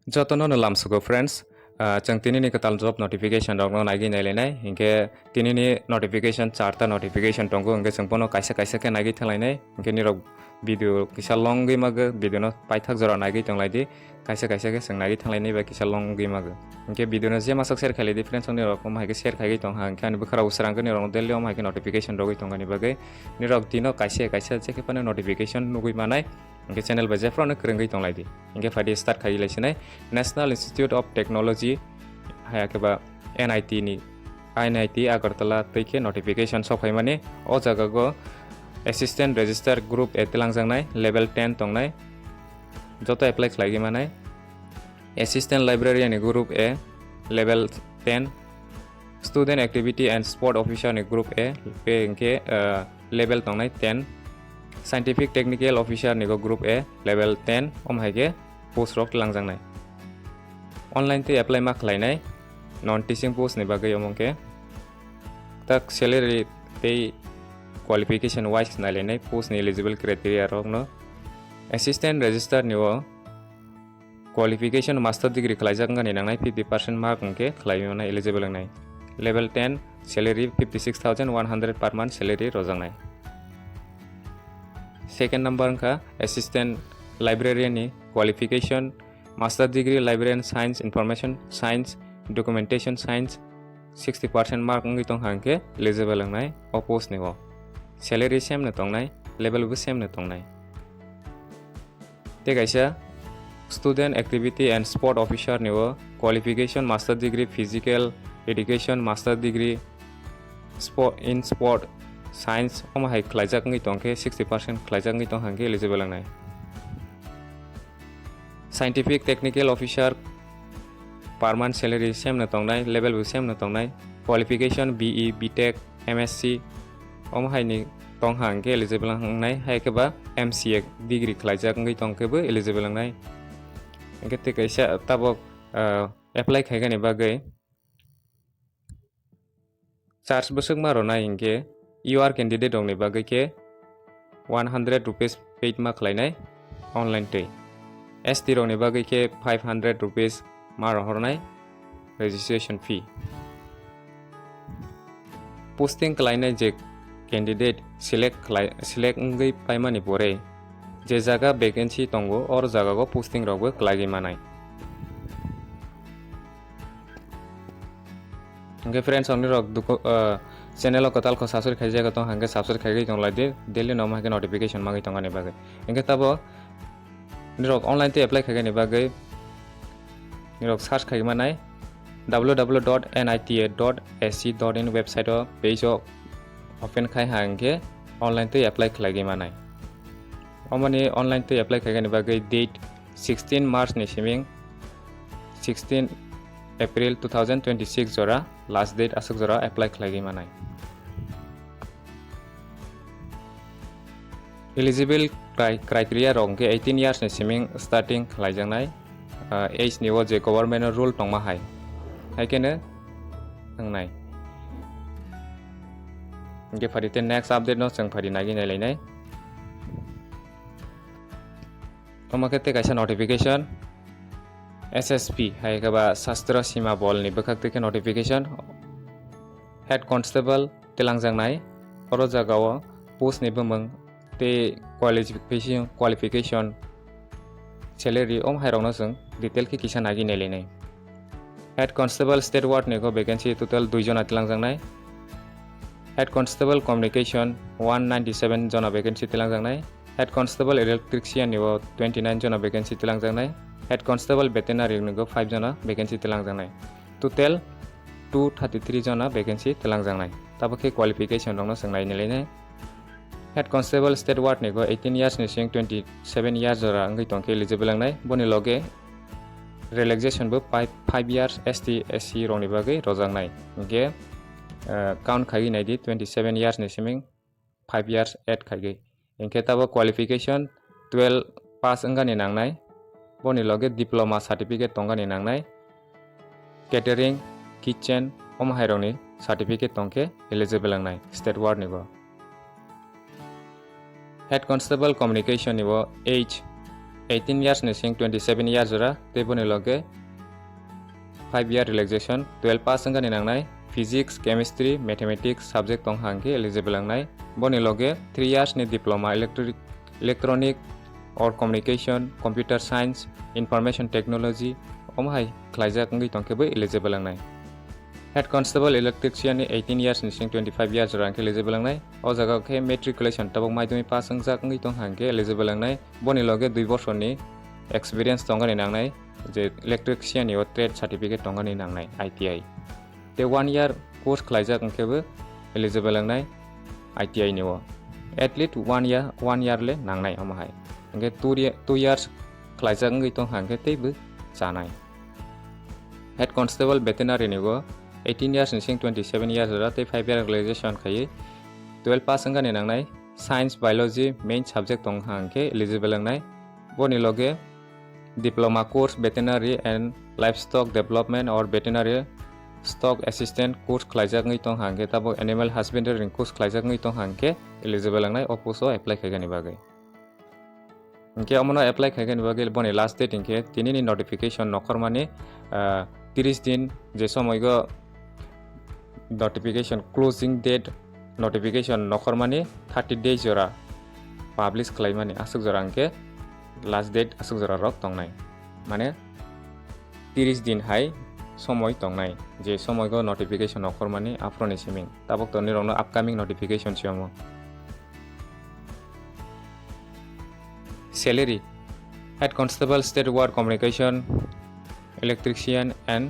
Jotono no lamsugo friends chang tini ni katal job notification rok no nagi nailai hinke tini ni notification charta notification tongo hinke changpono kaisa ke nagi thalai hinke ni rok video kisa long gi mag video no paithak jora nagi tonglai di kaisa ke sang nagi thalai ba kisa long gi mag hinke video no je masak share khali di friends ni rok ma ke share khagi tong hang kan bukhara usrang ni rok delio ma ke notification rok tongani bagai ni rok dino kaisa je ke pane notification nugui manai Inge channel baje front kerenggai tonglai di inge fadi start khai laisinai National Institute of Technology haya ke ba NIT ni NIT Agartala teike notification sokhai mane o jaga go assistant register group etelangjang level 10 tongnai joto apply khlaigi manai assistant librarian ni group A level 10 student activity and sport officer ni group A pe inge level tongnai 10 Scientific Technical Officer ni group A level 10 haige post rok langjangnai online te apply ma khlainai non teaching post ni bagai omongke tak salary te qualification wise nailai post ni eligible criteria rok no assistant register ni o qualification master degree khlaijak ngani nangnai 50% mark ngke khlaimona eligible ngai level 10 salary 56100 per month salary rojangnai Second number ka assistant librarian ni qualification master degree librarian science information science documentation science 60% mark ngi tong hangke eligible ngai post ni go salary same na tong nai level bu same na tong nai te kaisa student activity and sport officer ni go qualification master degree physical education master degree sport Science hai khlaijak ngi tongke 60% khlaijak ngi tong hangke eligible ngai Scientific Technical Officer per month salary same na tongnai level bu same na tongnai qualification BE BTech MSc hai ni tong hangke eligible ngai hai ke ba MCA degree khlaijak ngi tongke bu eligible ngai engke te kaisa tabok apply khaigani bagai charge busuk marona ingke You are candidate ong ni bagai ke 100 rupees paid ma khlainai online te ST rong ni bagai ke 500 rupees ma hornai registration fee posting khlainai je candidate select ngai paimani pore je jaga vacancy tongo or jaga go posting rog khlagi manai Okay friends only rok channel kotal ko subscribe khai jaga tong hangke subscribe khai tong lai daily no ma ke notification mangai tong ani bagai engke tabo nirok online te apply khai ni bagai nirok search khai manai www.nita.sc.in website o page o open khai hangke online te apply khai manai omani online te apply khai ni bagai date 16 March ni siming 16 April 2026 jora last date asuk jora apply khlagi manai eligible criteria rong ke 18 years ni siming starting khlaijangnai age ni o je government rule tongma hai kene nangnai nge farite next update no chang fari nagi nai lainai tomake te kaisa notification SSB hai kaba Sastra Sima Bol ni bakak te notification head constable telangjang nai oro jagao post ni bumang te qualification salary hai rong no jeng detail ki kisa nagi nele nai head constable state ward ni go vacancy total 2 jona telangjang nai head constable communication 197 jona vacancy telangjang nai head constable electrician ni 29 jona vacancy telangjang nai Head Constable Veterinary ni go 5 jana vacancy telangjang total 233 jana vacancy telangjang tabake qualification rong no sangnai ni lene Head Constable State Ward ni go 18 years ni sing 27 years jora ngai tongke eligible ngai boni loge relaxation bo 5 years ST SC rong ni bagai rojangnai nge count khagi nai di 27 years ni siming 5 years add khagi engke tabo qualification 12 pass angani nangnai boni loge diploma certificate tongani nangnai catering kitchen hai rong ni certificate tongke eligible nangnai state ward ni go Head Constable Communication ni age 18 years ni sing 27 years ora te boni loge 5 year relaxation 12 pass ang ni nangnai physics chemistry mathematics subject tong hangke eligible angnai boni loge 3 years ni diploma electronic or communication computer science information technology omhai khlaijak ngi tongke bo eligible angnai head constable electrician ni 18 years ni sing 25 years ora eligible angnai o jaga ke matriculation tabok maidumi pass angjak ngi tong hangke eligible angnai boni loge 2 bochor ni experience tongani nangnai je electrician ni trade certificate tongani nangnai ITI te 1 year course khlaijak ngke bo eligible angnai ITI ni o at least 1 year le nangnai omhai ngke 2 years khlaijak ngi tong hangke teibo chanai head constable veterinary ni go 18 years ni sing 27 years ora te 5 year graduation khai 12 pass angani nangnai science biology main subject tong hangke eligible angnai boni loge diploma course veterinary and livestock development or veterinary stock assistant course khlaijak ngi tong hangke tabo animal husbandry course khlaijak ngi tong hangke eligible angnai oposo apply khaigani bagai ingke amono apply khaigani bagai boni last date ingke tinini notification nokormani 30 din je somoy go notification closing date notification nokormani 30 days ora publish khlaimani asuk jora angke last date asuk jora rok tongnai mane 30 din hai somoy tongnai je somoy go notification nokormani aproni siming tabok toni rokno upcoming notification chimo salary head constable state ward communication electrician and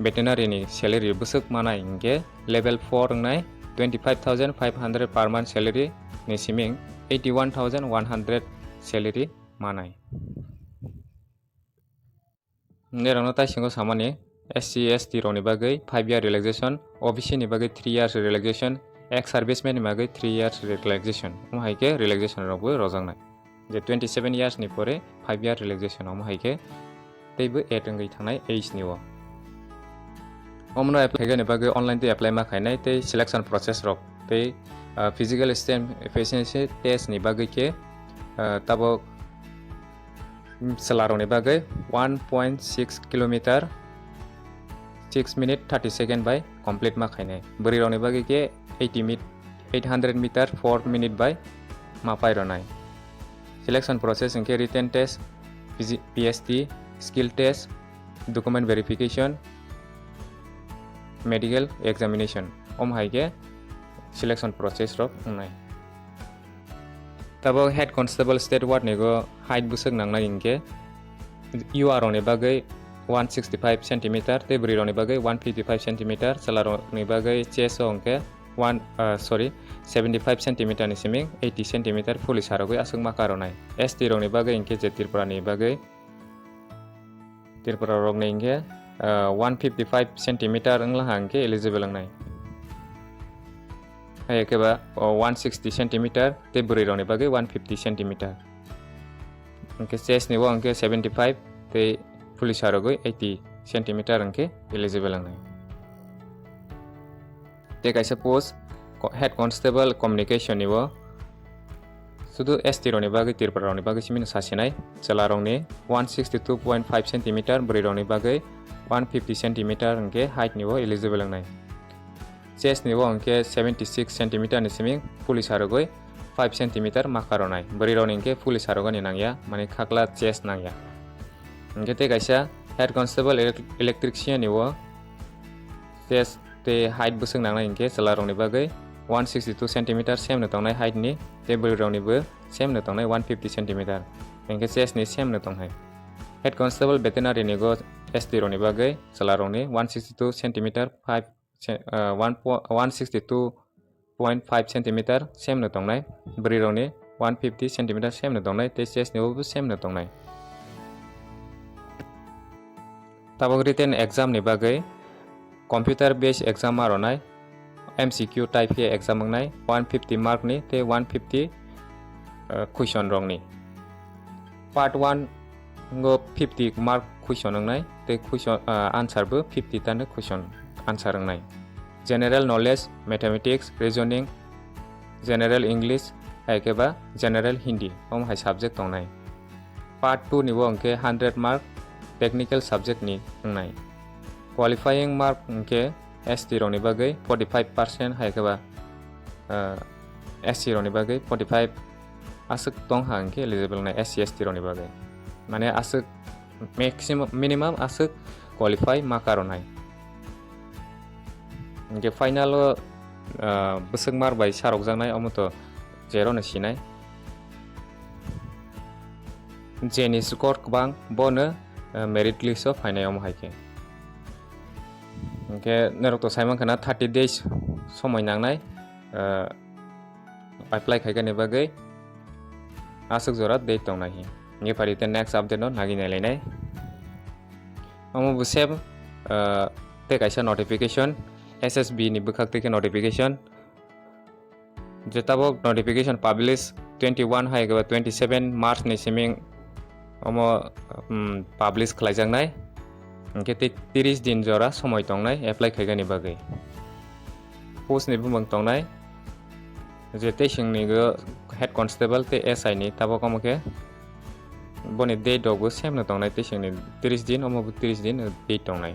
veterinary ni salary busuk mana ingke level 4 ngai 25,500 per month salary ni siming 81,100 salary manai nerangno tai singo samani SC ST roni bagai 5 year relaxation OBC ni bagai 3 years relaxation ex serviceman ni bagai 3 years relaxation haike relaxation robo rojangnai je 27 years ni pore 5 year relaxation haike teibo etengai thanai age ni o omno apply gani bagai online te apply ma khainai te selection process rok te physical strength efficiency test ni bagai ke tabo salaro ni bagai 1.6 kilometer 6 minute 30 second by complete ma khainai bari roni bagai ke 800 meter 4 minute by ma pai ronai selection process inke written test PST skill test document verification medical examination haike selection process rok nai tabo head constable state ward nego height busuk nangnai inke UR ni bagai 165 cm te bri roni bagai 155 cm salaro ni bagai chest onke 75 cm ni siming 80 cm police harogoi asung makaronai ST roni bagai inke je Tripura ni bagai Tripura rok ni inke 155 cm angla hangke eligible angnai hai keba 160 cm te buri roni bagai 150 cm angke chest ni wo angke 75 te police harogoi 80 cm angke eligible angnai te kaisa post head constable communication ni wo sudu ST roni bagai Tripura roni bagai simin sasinai chalarong ni 162.5 cm buri roni bagai 150 cm angke height ni wo eligible angnai chest ni wo angke 76 cm ni siming police harogoi 5 cm makaronai buri roni angke police harogani nangya mane khakla chest nangya angke te kaisa head constable electrician ni wo chest te height busung nangnai angke chalarong ni bagai 162 cm same no tongnai height ni te buri roni bo same no tongnai 150 cm angke chest ni same no tongnai head constable veterinary ni go ST roni bagai chalarong ni 162 cm 162.5 cm same no tongnai buri roni 150 cm same no tongnai te chest ni bo same no tongnai tabok written exam ni bagai computer based exam aronai MCQ type ke exam ngai 150 mark ni te 150 question rong ni part 1 go 50 mark question ngai te question answer bo 50 tan question answer ngai general knowledge mathematics reasoning general english haikeba general hindi hai subject tongnai Part 2 ni wo engke 100 mark technical subject ni ngai. Qualifying mark engke ST rok ni bagai 45% hai ke ba SC rok ni bagai 45 asuk tong ha engke eligible nai SC ST rok ni bagai. Mane asuk maximum minimum asuk qualify makaro nai. Engke final besek mar bai sarok jangnai omoto zero ni sinai. Jeni score kubang bono merit list of final om haike. Engke nerok to saimang kana 30 days somoi nangnai apply khai gani bagai asuk jora date tong nahi. Nge parite next update no nagi nai lainai. Omo busem te kaisa notification SSB ni bukhak te notification jetabok notification publish 21 hai ga 27 March ni siming omo publish khlaijangnai engke 30 din jora somoi tongnai apply khaigani bagai post ni bumang tongnai je te singni go head constable te SI ni tabok omoke boni date dogo same na tongnai te singni 30 din omo 30 din date tongnai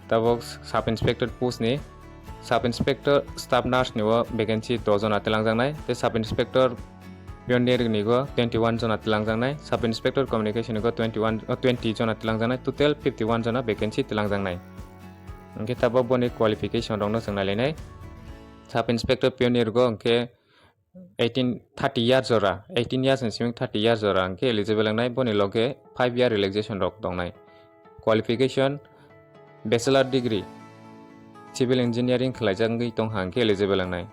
tabok sub inspector post ni sub inspector staff nurse ni wo vacancy 2 jon atelangjangnai te sub inspector pioneer ni go 21 jon atelangjangnai sub inspector communication ni go 20 jon atelangjangnai total 51 jona vacancy telangjangnai engke tabo boni qualification rong no songnai lenai sub inspector pioneer go engke 30 years jora 18 years and 30 years jora engke eligible langnai boni loge 5 year relaxation rok dongnai qualification bachelor degree civil engineering khlaijangui tong hangke eligible langnai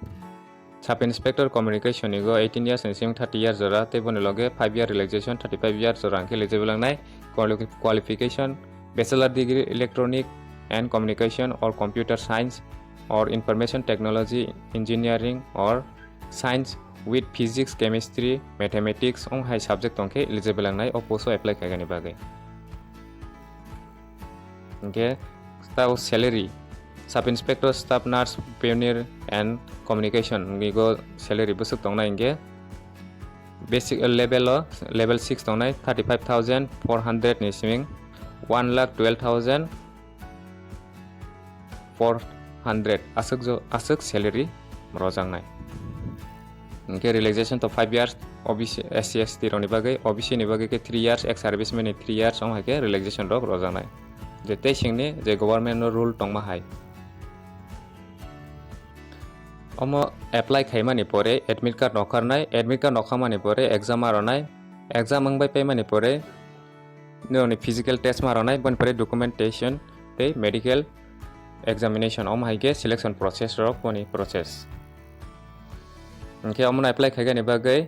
sub inspector communication ni go 18 years and 30 years jora te boni loge 5 year relaxation 35 years jora hangke eligible langnai qualification bachelor degree electronic and communication or computer science or information technology engineering or science with physics chemistry mathematics ong hai subject tongke eligible langnai oposo apply khaigani bagai engke tau salary sub inspector staff nurse pioneer and communication ni go salary busuk tongnai engke basic level 6 tongnai 35400 ni siming 1,12,400 asuk salary rojangnai engke relaxation to 5 years OBC SC ST roni bagai OBC ni bagai ke 3 years ex serviceman ni 3 years ong haike relaxation rok rojangnai je te singni je government no rule tongma hai omo apply khaimani pore admit card nokhamani pore exam aronai exam angbai paimani pore noni physical test maronai bon pore documentation te medical examination om haike selection process rok boni process engke omo apply khaigani bagai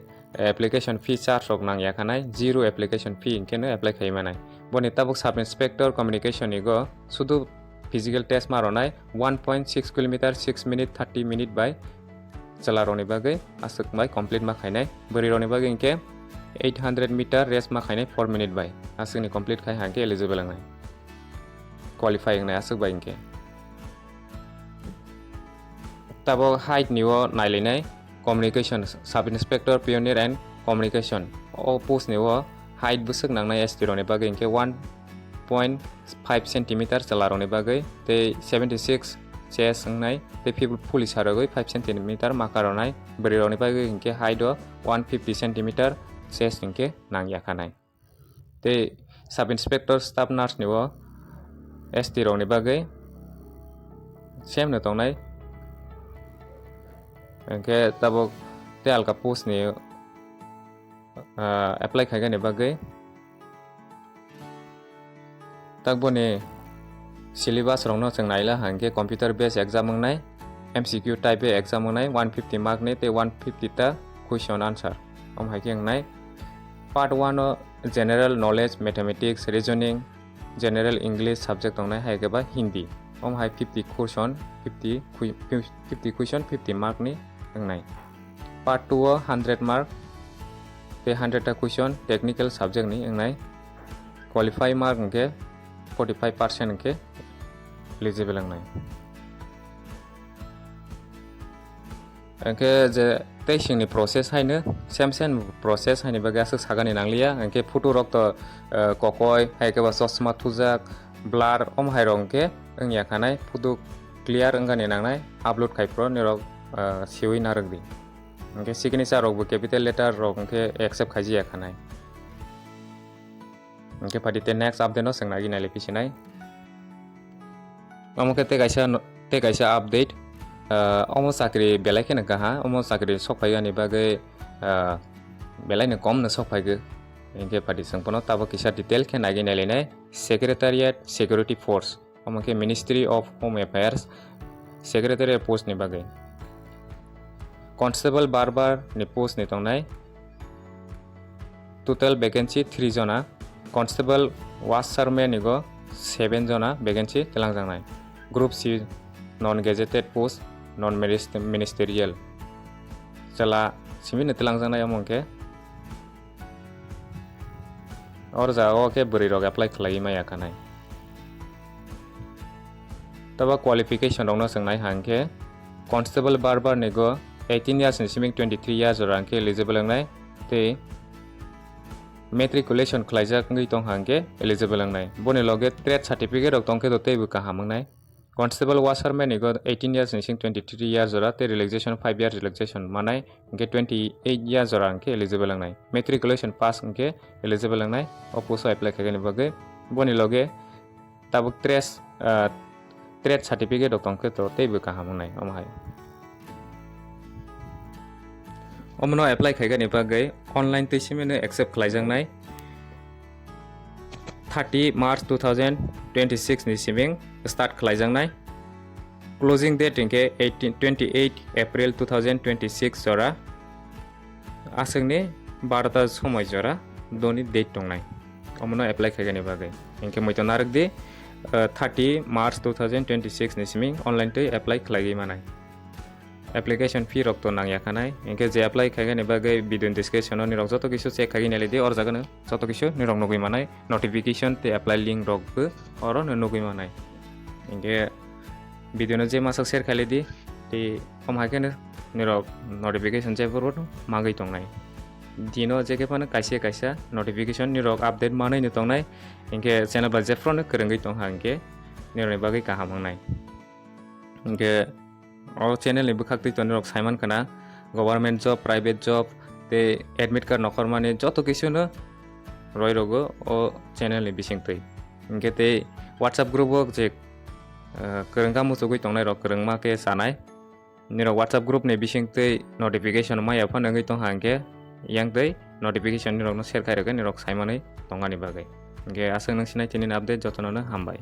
application fee charge rok nang yakhanai zero application fee engke no apply khaimanai boni tabuk sub inspector communication ni go sudu physical test maronai 1.6 km 6 minute 30 minute by chalaroni bagai asuk mai complete ma khainai bori roni bagai engke 800 meter race ma khainai 4 minute by asuk ni complete khai hangke eligible langnai qualifying nai asuk bai engke tabo height niwo nailinai communication sub inspector pioneer and communication o post niwo height busuk nangnai ST roni bagai engke 1.5 cm chalaroni bagai te 76 chest ngai te police haragoi 5 cm makaronai bori bagai engke height o 150 cm chest engke nang yakhanai te sub inspector staff nurse niwo ST roni bagai same no tongnai engke tabok te alka post ni apply khaigani bagai takboni syllabus rong no chung naila hangke computer based exam ngai MCQ type exam ngai 150 mark ni te 150 ta question answer om haike ngai part 1 general knowledge mathematics reasoning general english subject ngai haike ba hindi om hai 50 question 50 mark ni ngai part 2 100 mark te 100 ta question technical subject ni ngai qualify mark ngke 45% ke eligible ngai engke je tei singni process haino same process haini bagui asuk sagani nanglia hingke photo rok to kokoi hai ke ba chosma thujak blur hai rok hingke wngya khanai photo clear wngani nangnai upload khaipro nirok siwi narokdi hingke signature rok bo capital letter rok hingke accept khaijiya khanai hingke padi next update no sengna ginai lepisinai amke te kaisa update omo sakri belai khena kaha omo sakri sokpaigani bagui belai no kom no sokpaigu hingke padi sangpono tabo kisa detail khe naginai lenai secretariat security force omo ke ministry of home affairs secretariat post ni bagui constable barbar ni post ni tongnai total vacancy 3 jona constable washerman ni go 7 jona vacancy telangjangnai group C non gazetted post non ministerial chala simin telangjangnai amongke or jao ke buri rok apply khlai maya kanai taba qualification rok no sengnai hangke constable barber ni go 18 years ni siming 23 years orangke eligible ngai te matriculation khlaijak ngai tong hangke eligible ngai boni loge trade certificate rok tongke do teibu kaham ngai constable washerman ni go 18 years ni sing 23 years ora te relaxation 5 years relaxation manai hingke 28 years ora hingke eligible ngai matriculation pass hingke eligible ngai opuso apply khagani bagui boni loge tabuk trade certificate rok tongke to teibu kaham ngai omhai omno apply khaigani bagui online teisimene accept khlaijangnai 30 March 2026 ni siming start khlaijangnai closing date hingke 28 April 2026 jora asungni 12 ta somoi jora doni date tongnai omno apply khaigani bagui hingke moito narokdi 30 March 2026 ni siming online tei apply khlaigi manai application fee rok to nangya khanai hingke je apply khaigani bagui video description ni rok joto kisu check khagini ledi or jagano joto kisu ni rok nugui manai notification te apply link rok bu oro nugui manai hingke video no je masak share khaledi te omhake ni rok notification je bor magai tongnai dino je ke pana kaisa notification ni rok update manai ni tongnai hingke channel ba je front krengui tong hangke ni rok bagui kaham hangnai hingke o channel ni bukhak toni rok saiman kana government job private job te admit card nokhormani joto kisu no roi rogo o channel ni bising tei hingke te whatsapp group ok je kerengka musugui tongnai rok kerengma ke sanai ni rok whatsapp group ni bising tei notification maya phanangui tong hangke yang tei notification ni rok no share khai rok ni rok saimanai tongani bagai hingke asung nang sinai tini update jotono no hambai।